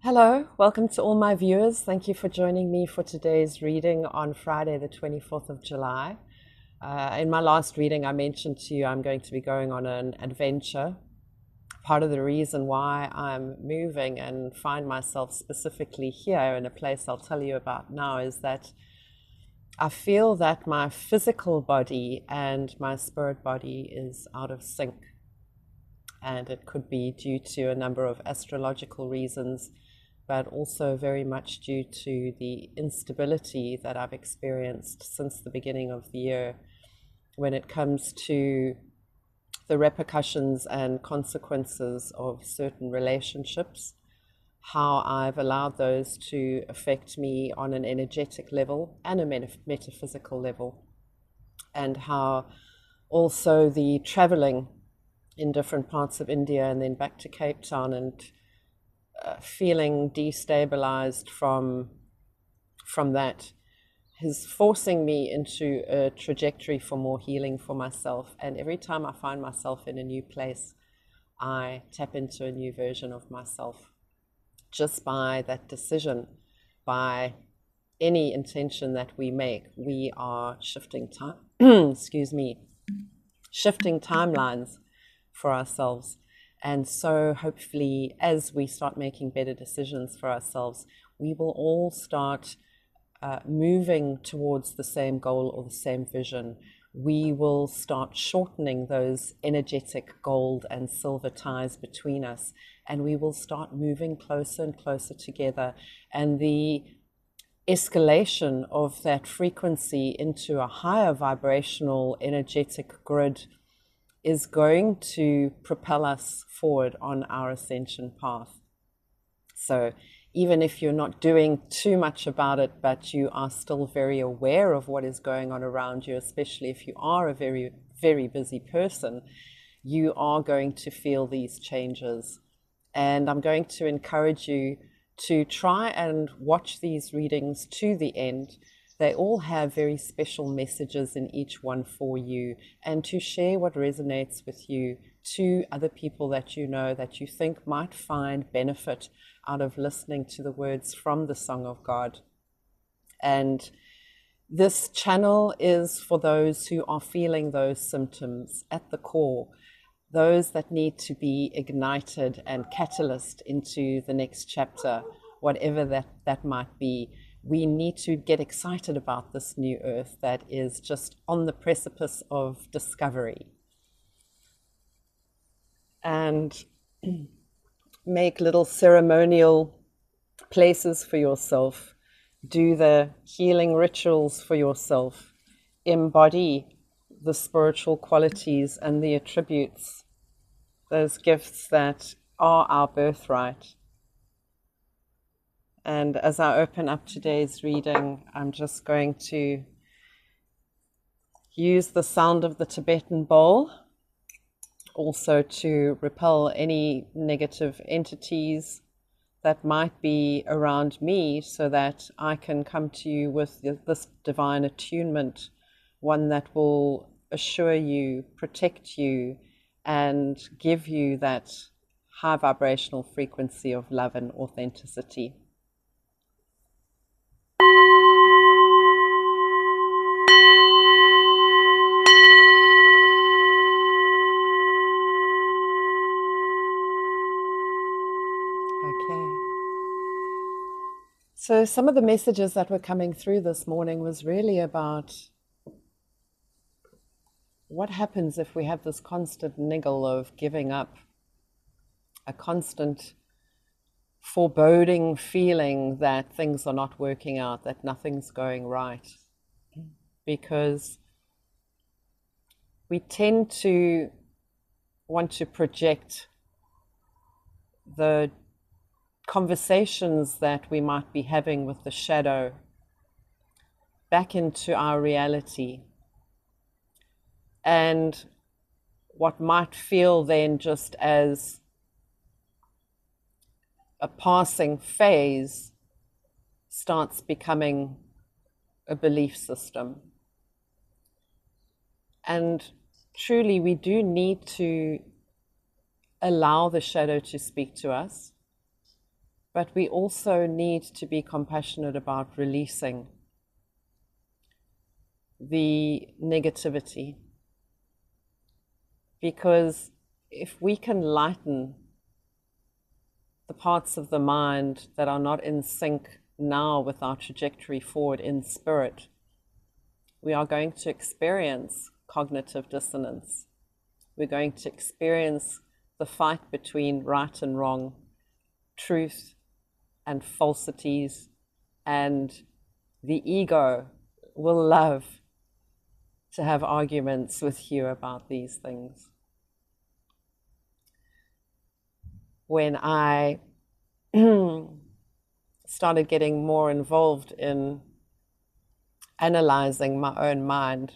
Hello, welcome to all my viewers. Thank you for joining me for today's reading on Friday, the 24th of July. In my last reading, I mentioned to you I'm going to be going on an adventure. Part of the reason why I'm moving and find myself specifically here in a place I'll tell you about now is that I feel that my physical body and my spirit body is out of sync. And it could be due to a number of astrological reasons, but also very much due to the instability that I've experienced since the beginning of the year when it comes to the repercussions and consequences of certain relationships, how I've allowed those to affect me on an energetic level and a metaphysical level, and how also the traveling in different parts of India and then back to Cape Town and feeling destabilized from that is forcing me into a trajectory for more healing for myself. And every time I find myself in a new place, I tap into a new version of myself just by that decision, by any intention that we make. We are shifting time excuse me, shifting timelines for ourselves. And so hopefully, as we start making better decisions for ourselves, we will all start moving towards the same goal or the same vision. We will start shortening those energetic gold and silver ties between us, and we will start moving closer and closer together. And the escalation of that frequency into a higher vibrational energetic grid is going to propel us forward on our ascension path. So even if you're not doing too much about it, but you are still very aware of what is going on around you, especially if you are a very, very busy person, you are going to feel these changes. And I'm going to encourage you to try and watch these readings to the end. They all have very special messages in each one for you, and to share what resonates with you to other people that you know that you think might find benefit out of listening to the words from the Song of God. And this channel is for those who are feeling those symptoms at the core, those that need to be ignited and catalyzed into the next chapter, whatever that might be. We need to get excited about this new earth that is just on the precipice of discovery. And make little ceremonial places for yourself. Do the healing rituals for yourself. Embody the spiritual qualities and the attributes, those gifts that are our birthright. And as I open up today's reading, I'm just going to use the sound of the Tibetan bowl also to repel any negative entities that might be around me, so that I can come to you with this divine attunement, one that will assure you, protect you, and give you that high vibrational frequency of love and authenticity. Okay. So some of the messages that were coming through this morning was really about what happens if we have this constant niggle of giving up, a constant foreboding feeling that things are not working out, that nothing's going right. Because we tend to want to project the conversations that we might be having with the shadow back into our reality. And what might feel then just as a passing phase starts becoming a belief system. And truly, we do need to allow the shadow to speak to us. But we also need to be compassionate about releasing the negativity, because if we can lighten the parts of the mind that are not in sync now with our trajectory forward in spirit, we are going to experience cognitive dissonance. We're going to experience the fight between right and wrong, truth and falsities, and the ego will love to have arguments with you about these things. When I started getting more involved in analyzing my own mind,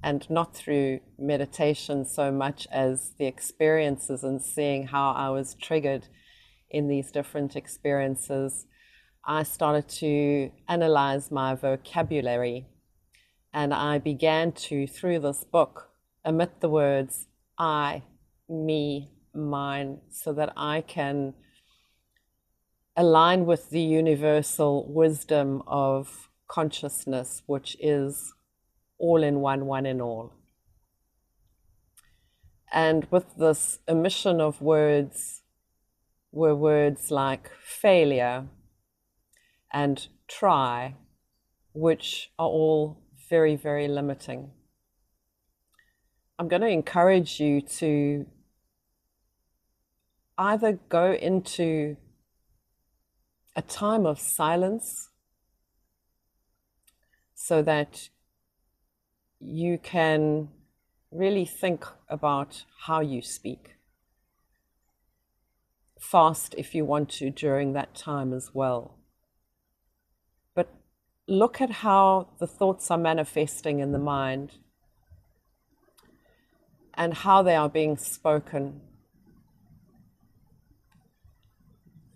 and not through meditation so much as the experiences and seeing how I was triggered in these different experiences, I started to analyze my vocabulary. And I began to, through this book, omit the words I, me, mine, so that I can align with the universal wisdom of consciousness, which is all in one, one in all. And with this omission of words were words like failure and try, which are all very, very limiting. I'm going to encourage you to either go into a time of silence so that you can really think about how you speak. Fast if you want to during that time as well. But look at how the thoughts are manifesting in the mind and how they are being spoken.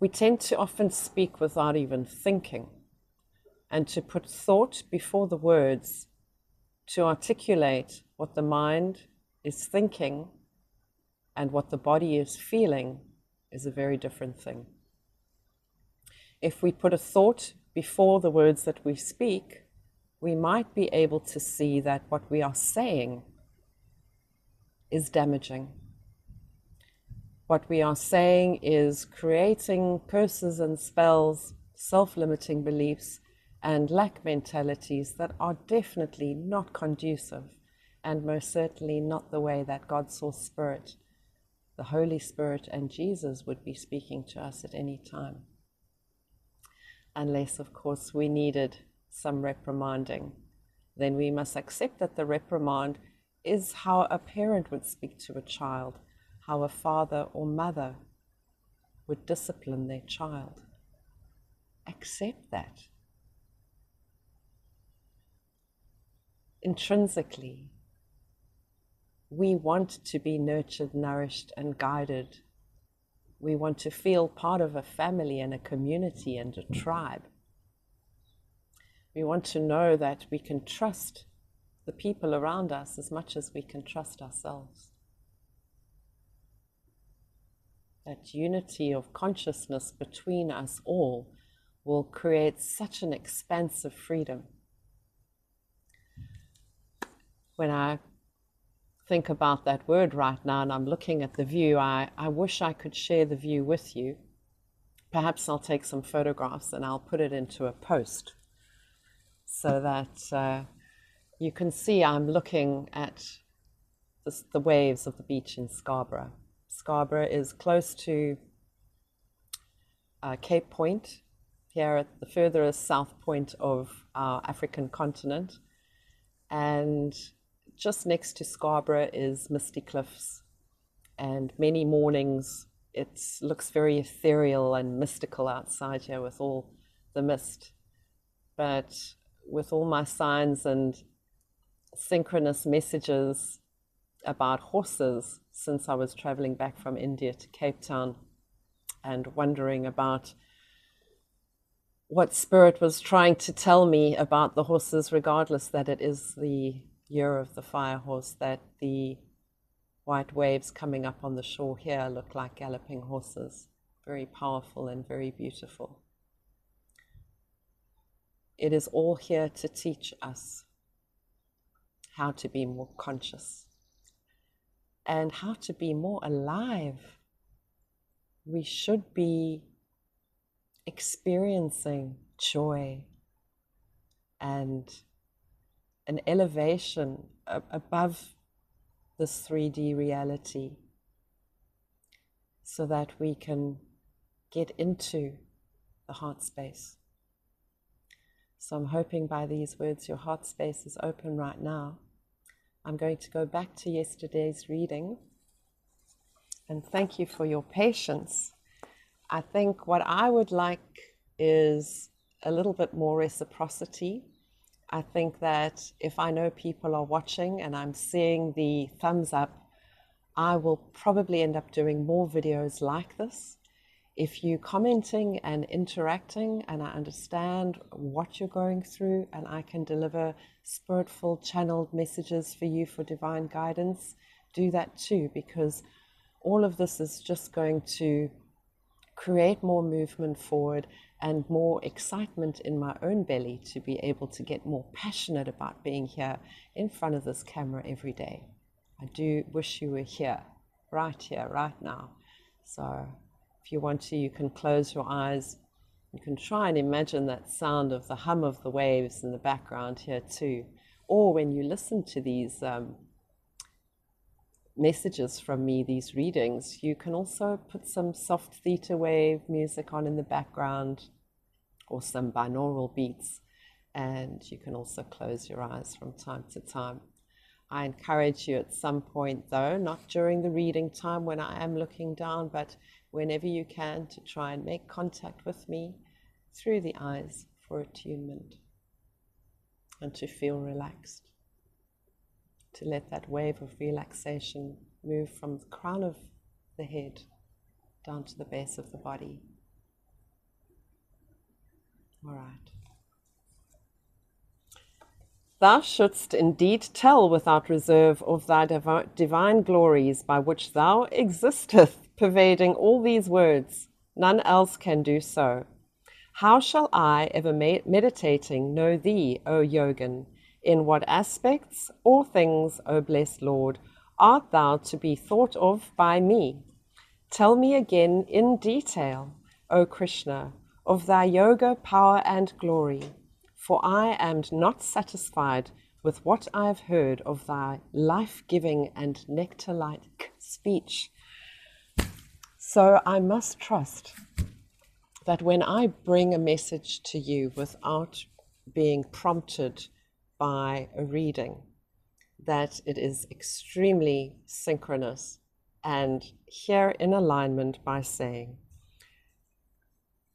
We tend to often speak without even thinking, and to put thought before the words to articulate what the mind is thinking and what the body is feeling is a very different thing. If we put a thought before the words that we speak, we might be able to see that what we are saying is damaging. What we are saying is creating curses and spells, self-limiting beliefs, and lack mentalities that are definitely not conducive, and most certainly not the way that God Source Spirit, the Holy Spirit, and Jesus would be speaking to us at any time. Unless, of course, we needed some reprimanding. Then we must accept that the reprimand is how a parent would speak to a child, how a father or mother would discipline their child. Accept that. Intrinsically, we want to be nurtured, nourished, and guided. We want to feel part of a family and a community and a tribe. We want to know that we can trust the people around us as much as we can trust ourselves. That unity of consciousness between us all will create such an expansive freedom. When I think about that word right now and I'm looking at the view, I wish I could share the view with you. Perhaps I'll take some photographs and I'll put it into a post so that you can see I'm looking at the waves of the beach in Scarborough. Scarborough is close to Cape Point, here at the furthest south point of our African continent. And just next to Scarborough is Misty Cliffs, and many mornings it looks very ethereal and mystical outside here with all the mist. But with all my signs and synchronous messages about horses since I was traveling back from India to Cape Town and wondering about what Spirit was trying to tell me about the horses, regardless that it is the year of the fire horse, that the white waves coming up on the shore here look like galloping horses. very powerful and very beautiful. It is all here to teach us how to be more conscious and how to be more alive. We should be experiencing joy and an elevation above this 3D reality so that we can get into the heart space. So I'm hoping by these words your heart space is open right now. I'm going to go back to yesterday's reading, and thank you for your patience. I think what I would like is a little bit more reciprocity. I think that if I know people are watching and I'm seeing the thumbs up, I will probably end up doing more videos like this. If you're commenting and interacting and I understand what you're going through and I can deliver spiritful channeled messages for you for divine guidance, do that too, because all of this is just going to create more movement forward and more excitement in my own belly to be able to get more passionate about being here in front of this camera every day. I do wish you were here right now. So if you want to, you can close your eyes. You can try and imagine that sound of the hum of the waves in the background here too. Or when you listen to these messages from me, these readings, you can also put some soft theta wave music on in the background or some binaural beats, and you can also close your eyes from time to time. I encourage you at some point though, not during the reading time when I am looking down, but whenever you can, to try and make contact with me through the eyes for attunement and to feel relaxed. To let that wave of relaxation move from the crown of the head down to the base of the body. All right. Thou shouldst indeed tell without reserve of thy divine glories by which thou existeth, pervading all these words. None else can do so. How shall I, ever meditating, know thee, O Yogin? In what aspects or things, O blessed Lord, art thou to be thought of by me? Tell me again in detail, O Krishna, of thy yoga power and glory, for I am not satisfied with what I have heard of thy life-giving and nectar-like speech. So I must trust that when I bring a message to you without being prompted by a reading, that it is extremely synchronous and here in alignment by saying,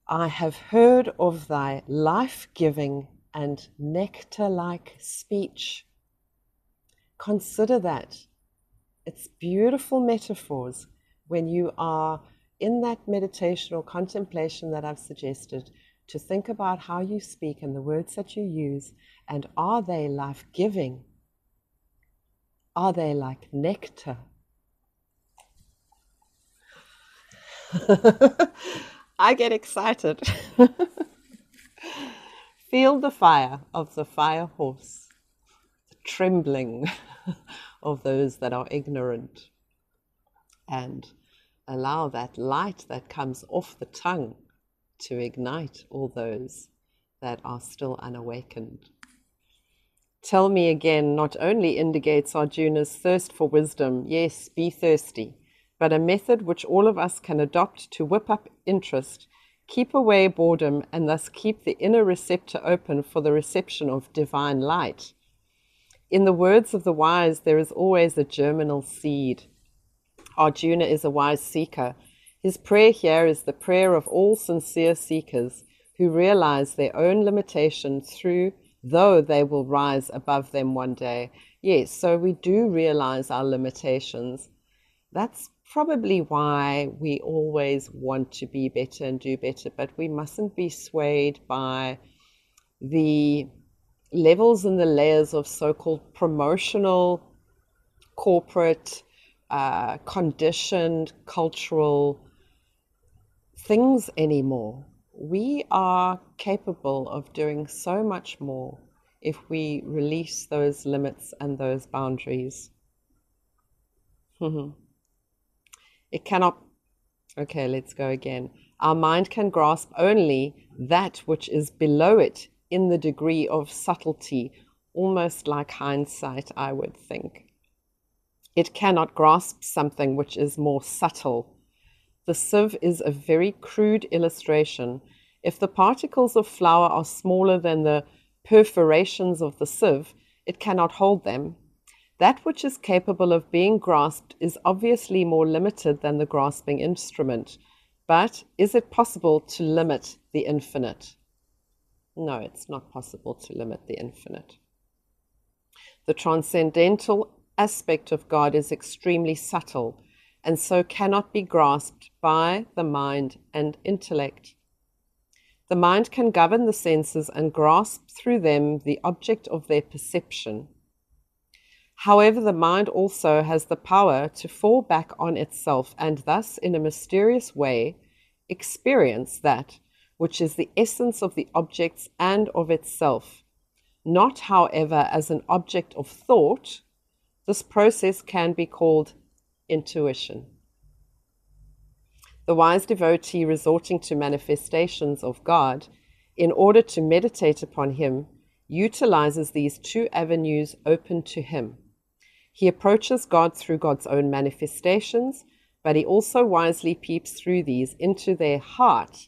I have heard of thy life-giving and nectar-like speech. Consider that. It's beautiful metaphors when you are in that meditation or contemplation that I've suggested, to think about how you speak and the words that you use, and are they life-giving? Are they like nectar? I get excited. Feel the fire of the fire horse, the trembling of those that are ignorant, and allow that light that comes off the tongue to ignite all those that are still unawakened. Tell me again not only indicates Arjuna's thirst for wisdom, yes, be thirsty, but a method which all of us can adopt to whip up interest, keep away boredom, and thus keep the inner receptor open for the reception of divine light. In the words of the wise, there is always a germinal seed. Arjuna is a wise seeker. His prayer here is the prayer of all sincere seekers who realize their own limitations though they will rise above them one day. Yes, so we do realize our limitations. That's probably why we always want to be better and do better, but we mustn't be swayed by the levels and the layers of so-called promotional, corporate, conditioned, cultural things anymore. We are capable of doing so much more if we release those limits and those boundaries. It cannot, okay, let's go again. Our mind can grasp only that which is below it in the degree of subtlety, almost like hindsight, I would think. It cannot grasp something which is more subtle. The sieve is a very crude illustration. If the particles of flour are smaller than the perforations of the sieve, it cannot hold them. That which is capable of being grasped is obviously more limited than the grasping instrument. But is it possible to limit the infinite? No, it's not possible to limit the infinite. The transcendental aspect of God is extremely subtle, and so cannot be grasped by the mind and intellect. The mind can govern the senses and grasp through them the object of their perception. However, the mind also has the power to fall back on itself and thus, in a mysterious way, experience that which is the essence of the objects and of itself, not, however, as an object of thought. This process can be called intuition. The wise devotee resorting to manifestations of God in order to meditate upon Him utilizes these two avenues open to him. He approaches God through God's own manifestations, but he also wisely peeps through these into their heart,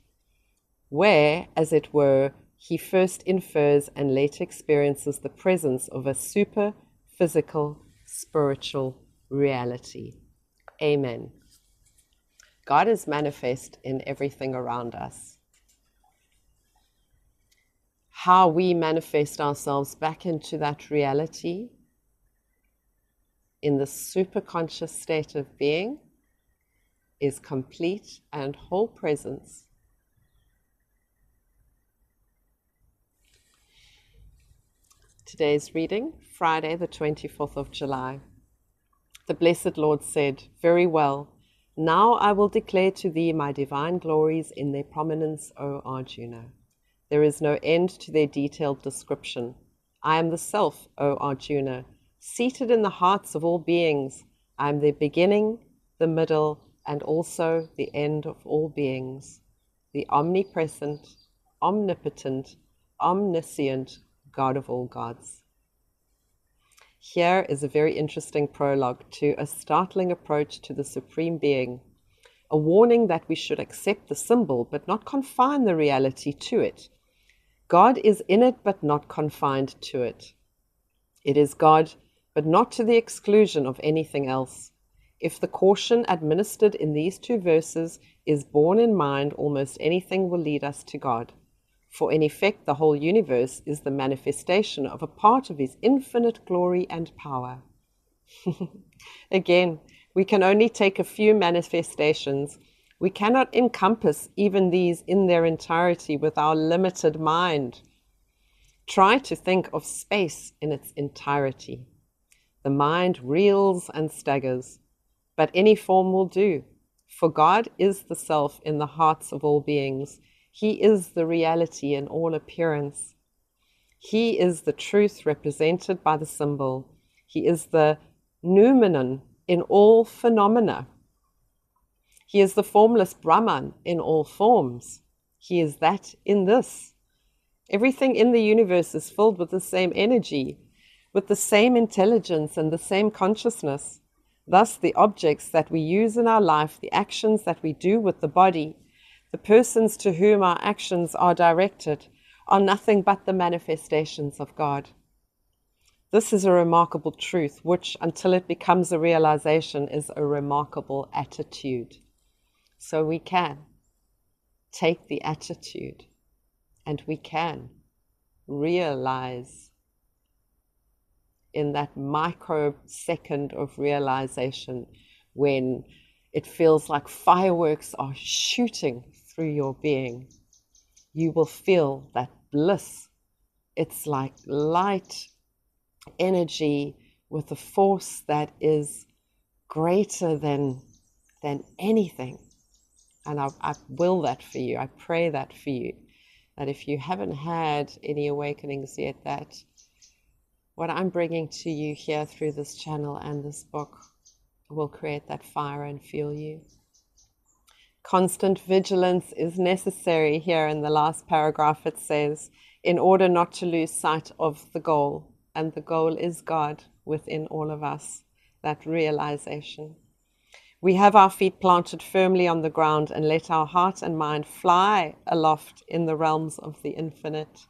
where, as it were, he first infers and later experiences the presence of a super-physical, spiritual reality. Amen. God is manifest in everything around us. How we manifest ourselves back into that reality in the superconscious state of being is complete and whole presence. Today's reading, Friday, the 24th of July. The Blessed Lord said, "Very well. Now I will declare to thee my divine glories in their prominence, O Arjuna. There is no end to their detailed description. I am the Self, O Arjuna, seated in the hearts of all beings. I am the beginning, the middle, and also the end of all beings, the omnipresent, omnipotent, omniscient God of all gods." Here is a very interesting prologue to a startling approach to the Supreme Being, a warning that we should accept the symbol but not confine the reality to it. God is in it but not confined to it. It is God, but not to the exclusion of anything else. If the caution administered in these two verses is borne in mind, almost anything will lead us to God. For in effect, the whole universe is the manifestation of a part of His infinite glory and power. Again, we can only take a few manifestations. We cannot encompass even these in their entirety with our limited mind. Try to think of space in its entirety. The mind reels and staggers, but any form will do. For God is the Self in the hearts of all beings. He is the reality in all appearance. He is the truth represented by the symbol. He is the noumenon in all phenomena. He is the formless Brahman in all forms. He is that in this. Everything in the universe is filled with the same energy, with the same intelligence and the same consciousness. Thus, the objects that we use in our life, the actions that we do with the body, the persons to whom our actions are directed, are nothing but the manifestations of God. This is a remarkable truth, which, until it becomes a realization, is a remarkable attitude. So we can take the attitude, and we can realize in that microsecond of realization when it feels like fireworks are shooting through your being. You will feel that bliss. It's like light energy with a force that is greater than anything. And I will that for you. I pray that for you. That if you haven't had any awakenings yet, that what I'm bringing to you here through this channel and this book will create that fire and fuel you. Constant vigilance is necessary. Here in the last paragraph it says, in order not to lose sight of the goal. And the goal is God within all of us, that realization. We have our feet planted firmly on the ground and let our heart and mind fly aloft in the realms of the infinite.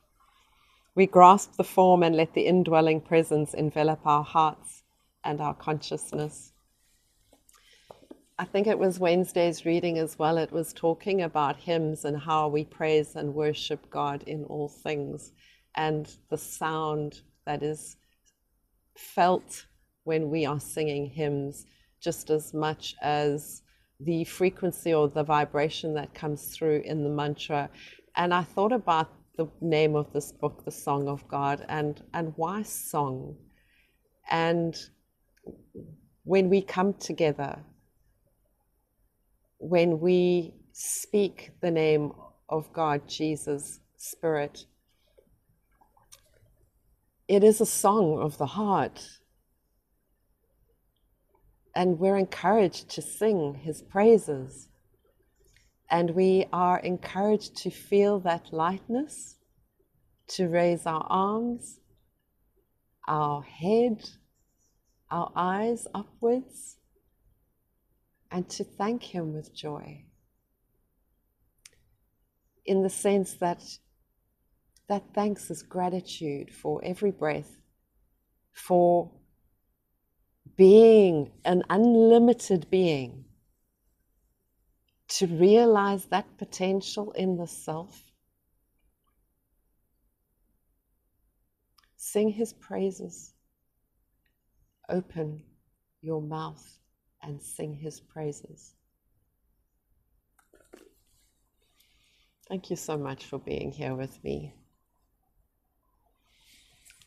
We grasp the form and let the indwelling presence envelop our hearts and our consciousness. I think it was Wednesday's reading as well. It was talking about hymns and how we praise and worship God in all things, and the sound that is felt when we are singing hymns, just as much as the frequency or the vibration that comes through in the mantra. And I thought about the name of this book, The Song of God, and why song? And when we come together, when we speak the name of God, Jesus, Spirit, it is a song of the heart. And we're encouraged to sing his praises. And we are encouraged to feel that lightness, to raise our arms, our head, our eyes upwards, and to thank him with joy. In the sense that thanks is gratitude for every breath, for being an unlimited being, to realize that potential in the self. Sing his praises. Open your mouth and sing his praises. Thank you so much for being here with me.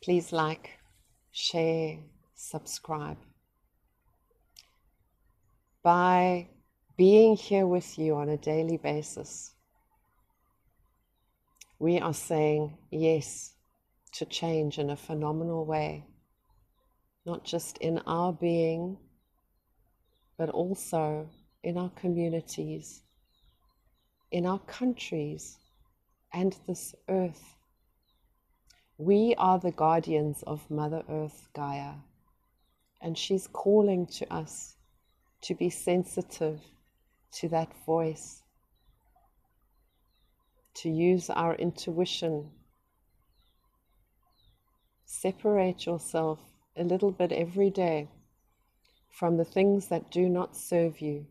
Please like, share, subscribe. By being here with you on a daily basis, we are saying yes to change in a phenomenal way, not just in our being, but also in our communities, in our countries, and this earth. We are the guardians of Mother Earth, Gaia, and she's calling to us to be sensitive to that voice, to use our intuition. Separate yourself a little bit every day from the things that do not serve you.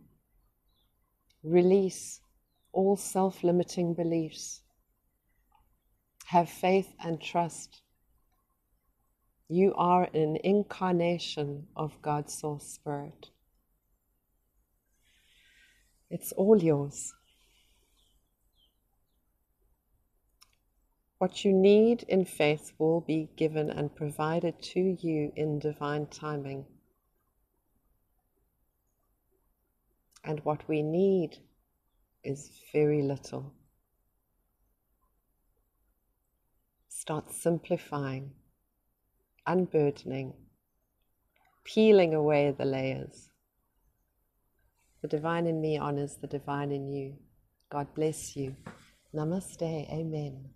Release all self-limiting beliefs. Have faith and trust. You are an incarnation of God's Source Spirit. It's all yours. What you need in faith will be given and provided to you in divine timing. And what we need is very little. Start simplifying, unburdening, peeling away the layers. The divine in me honors the divine in you. God bless you. Namaste. Amen.